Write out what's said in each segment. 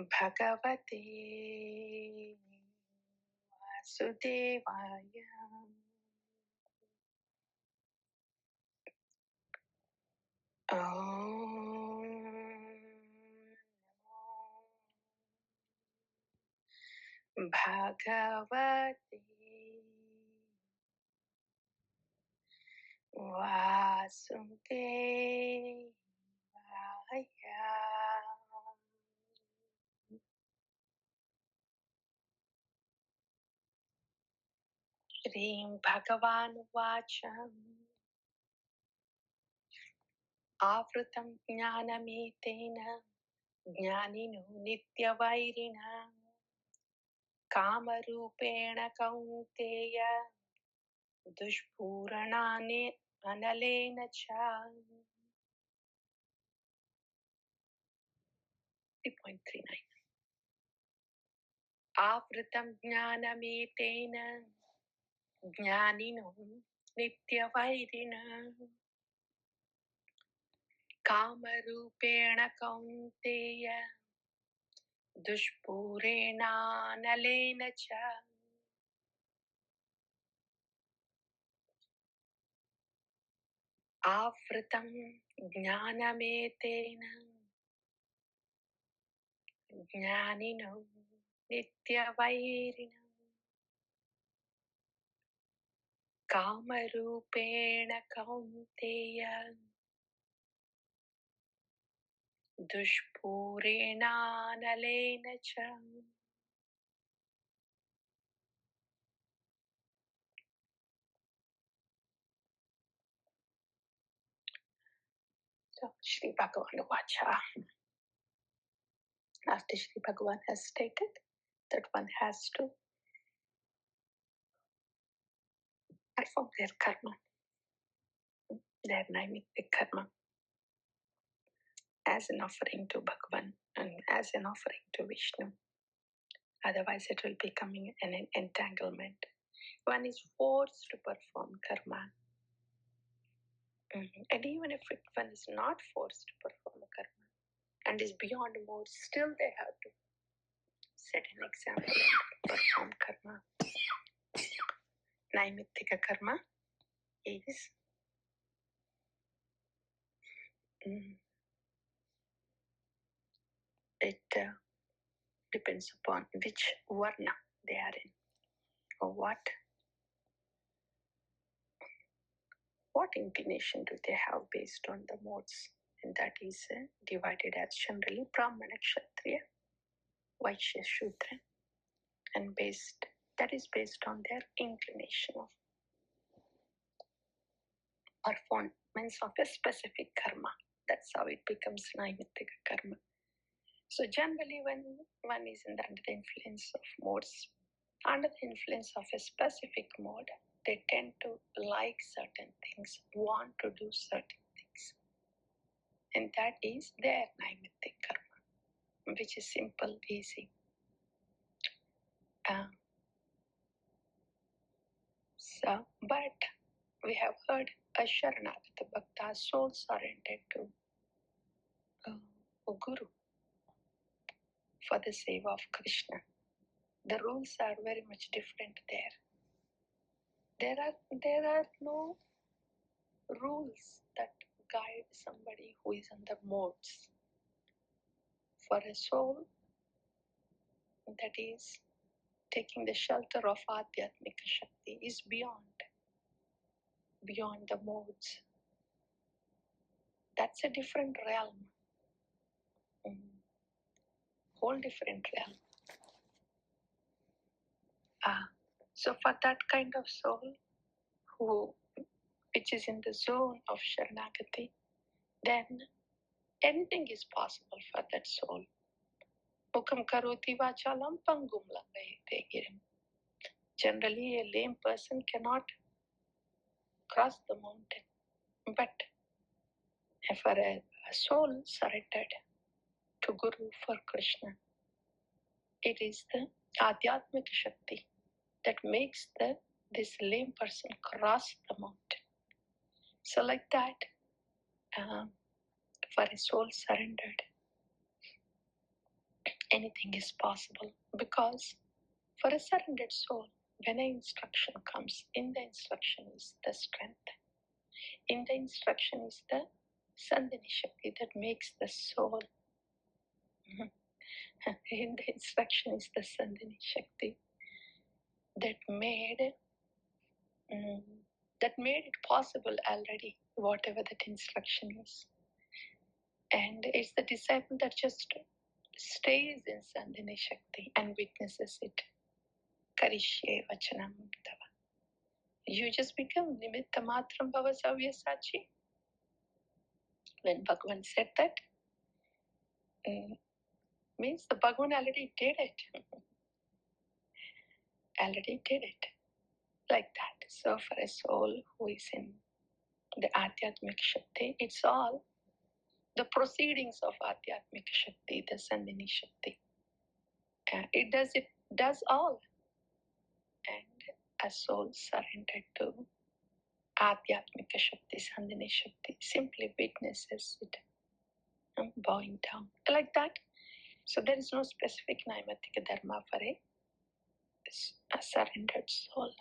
Bhagavate Vasudevaya. Bhagavate Vasudevaya. Shrim Bhagavān Vacha Avrutam Jnanametena Jnanino Nityavairina kāma-rūpeṇa kaunteya duṣpūreṇānalena cha. 3.39. Avrutam jnanametena jnanino nityavairina kāma-rūpeṇa kaunteya duṣpūreṇānalena cha. Avrutam jnanametena jnanino nityavairina kāma-rūpeṇa kaunteya duṣpūreṇānalena cha. So, Shri Bhagavān Vacha. After Shri Bhagavān has stated that one has to perform their karma, their naimittik karma, as an offering to Bhagavan and as an offering to Vishnu. Otherwise, it will be coming an entanglement. One is forced to perform karma. And even if one is not forced to perform karma and is beyond mode, still they have to set an example and perform karma. Naimittika karma is it depends upon which varna they are in, or what inclination do they have based on the modes, and that is divided as generally Brahmana, Kshatriya, Vaishya, Shudra, and that is based on their inclination of performance of a specific karma. That's how it becomes naimittika karma. So generally when one is under the influence of modes, under the influence of a specific mode, they tend to like certain things, want to do certain things. And that is their naimittik karma, which is simple, easy. But we have heard a Sharanagata Bhakta, soul surrendered to a Guru for the seva of Kṛṣṇa. The rules are very much different there. There are no rules that guide somebody who is under modes. For a soul that is taking the shelter of Adhyatmika Shakti is beyond the modes. That's a different realm. Whole different realm. So for that kind of soul which is in the zone of Sharanagati, then anything is possible for that soul. Mukam karoti vachalam pangum langayate girim. Generally, a lame person cannot cross the mountain. But for a soul surrendered to Guru for Kṛṣṇa, it is the Adhyatmika Shakti that makes this lame person cross the mountain. So like that, for a soul surrendered, anything is possible, because for a surrendered soul, when an instruction comes, in the instruction is the strength. In the instruction is the Sandhini Shakti that makes the soul. In the instruction is the Sandhini Shakti that made it possible already, whatever that instruction is. And it's the disciple that just stays in Sandhini Shakti and witnesses it. Karishye vachanam tava. You just become nimitta matram bhava savyasachi. When Bhagavan said that, means the Bhagavan already did it. Already did it. Like that. So for a soul who is in the Adhyatmik Shakti, it's all the proceedings of Adhyatmik Shakti, the Sandhini Shakti. It does all. And a soul surrendered to Adhyatmika Shakti, Sandhini Shakti, simply witnesses it, bowing down. Like that. So there is no specific Naimatika Dharma for a surrendered soul.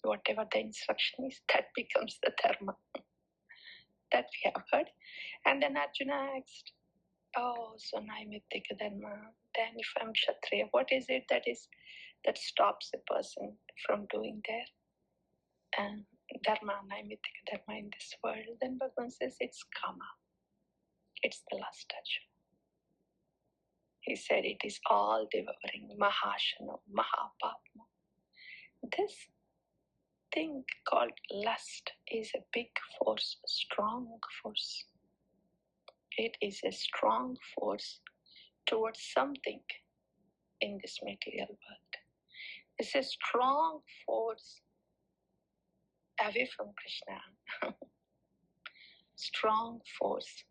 Whatever the instruction is, that becomes the Dharma. That we have heard. And then Arjuna asked, oh, so Naimatika Dharma, then if I'm Kshatriya, what is it that stops a person from doing their Dharma, Naimatika Dharma in this world? Then Bhagavan says it's Kama. It's the lust, Arjuna. He said it is all devouring, Mahashano, Mahapapma. This thing called lust is a big force, a strong force. It is a strong force towards something in this material world. It's a strong force away from Kṛṣṇa. Strong force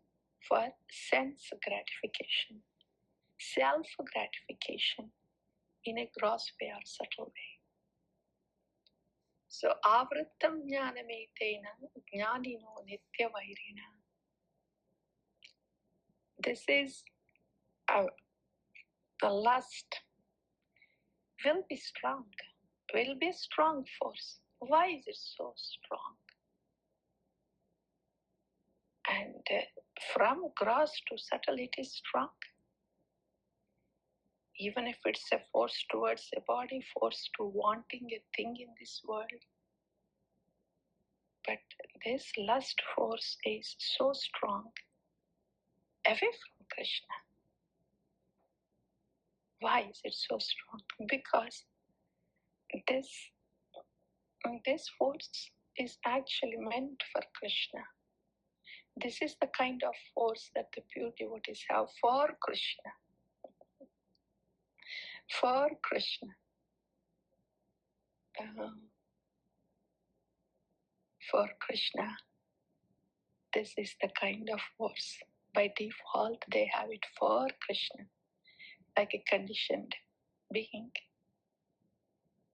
for sense gratification, self gratification in a gross way or subtle way. So, avrittam jnanametena jnanino nitya vairina. This is the lust will be strong, will be a strong force. Why is it so strong? And from gross to subtle, it is strong. Even if it's a force towards a body, force to wanting a thing in this world. But this lust force is so strong away from Kṛṣṇa. Why is it so strong? Because this force is actually meant for Kṛṣṇa. This is the kind of force that the pure devotees have for Kṛṣṇa. For Kṛṣṇa. For Kṛṣṇa, this is the kind of force. By default, they have it for Kṛṣṇa, like a conditioned being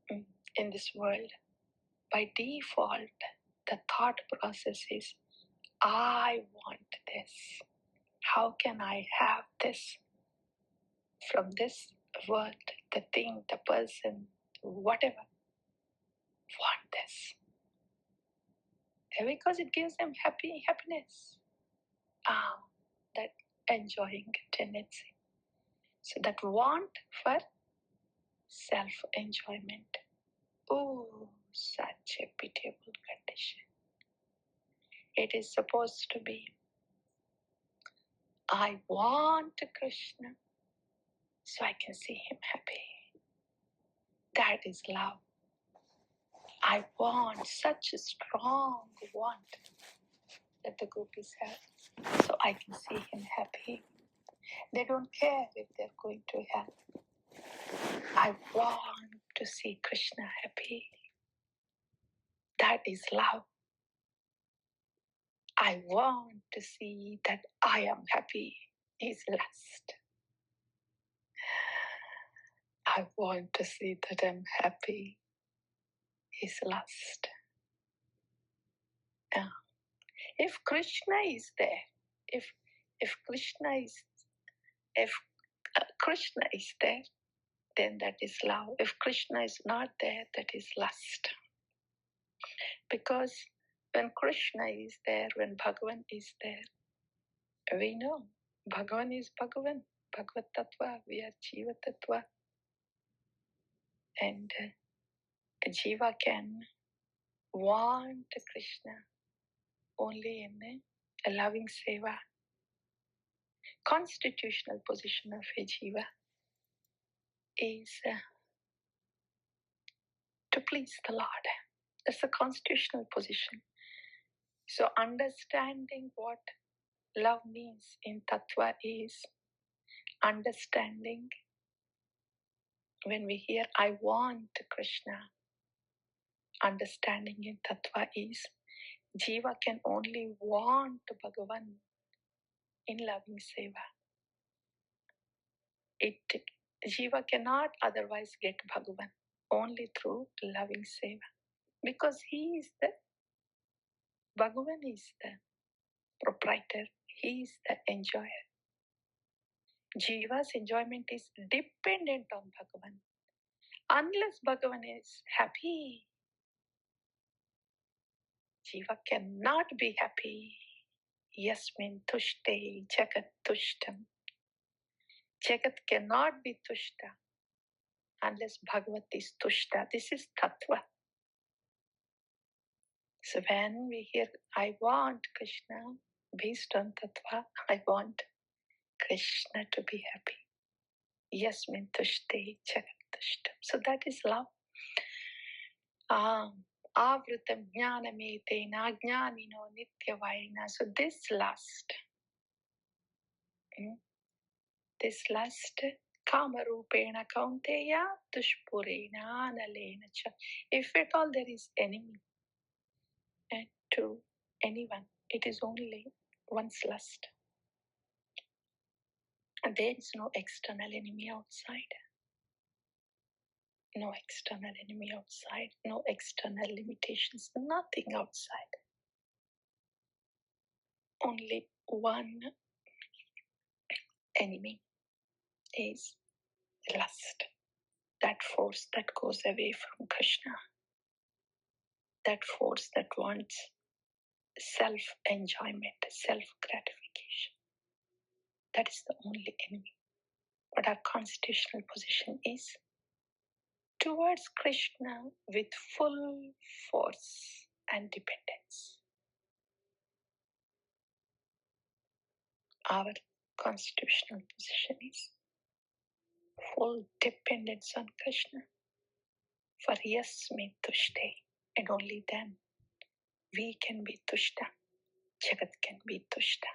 in this world. By default, the thought process is, I want this. How can I have this from this world, the thing, the person, whatever? Want this. Because it gives them happiness. That enjoying tendency. So that want for self-enjoyment. Oh, such a pitiable condition. It is supposed to be, I want Kṛṣṇa so I can see him happy. That is love. I want such a strong want that the gopis have so I can see him happy. They don't care if they're going to hell. I want to see Kṛṣṇa happy. That is love. I want to see that I am happy is lust. I want to see that I'm happy is lust. If Kṛṣṇa is there, if Kṛṣṇa is, if Kṛṣṇa is there, then that is love. If Kṛṣṇa is not there, that is lust. Because when Kṛṣṇa is there, when Bhagavan is there, we know Bhagavan is Bhagavan. Bhagavat Tattva, we are Jiva Tattva. And Jiva can want Kṛṣṇa only in a loving seva. Constitutional position of a Jiva is to please the Lord. That's the constitutional position. So understanding what love means in Tattva is understanding when we hear I want Kṛṣṇa. Understanding in Tattva is Jiva can only want Bhagavan in loving seva. Jiva cannot otherwise get Bhagavan only through loving seva. Because he is the Bhagavan is the proprietor, he is the enjoyer. Jiva's enjoyment is dependent on Bhagavan. Unless Bhagavan is happy, Jiva cannot be happy. Yasmin tushte jagat tushtam. Jagat cannot be tushta unless Bhagavat is tushta. This is Tattva. So when we hear, I want Kṛṣṇa, based on Tattva, I want Kṛṣṇa to be happy. Yasmin tushte jagat tushtam. So that is love. Avrutam jnanametena jnanino nityavaina. So this lust, kāma-rūpeṇa kaunteya duṣpūreṇānalena. If at all there is enemy to anyone, it is only one's lust. And there is no external enemy outside. No external enemy outside. No external limitations. Nothing outside. Only one enemy is lust. That force that goes away from Kṛṣṇa. That force that wants self-enjoyment, self-gratification. That is the only enemy. But our constitutional position is towards Kṛṣṇa with full force and dependence. Our constitutional position is full dependence on Kṛṣṇa. For yasmin tushte, and only then we can be tushta. Jagat can be tushta.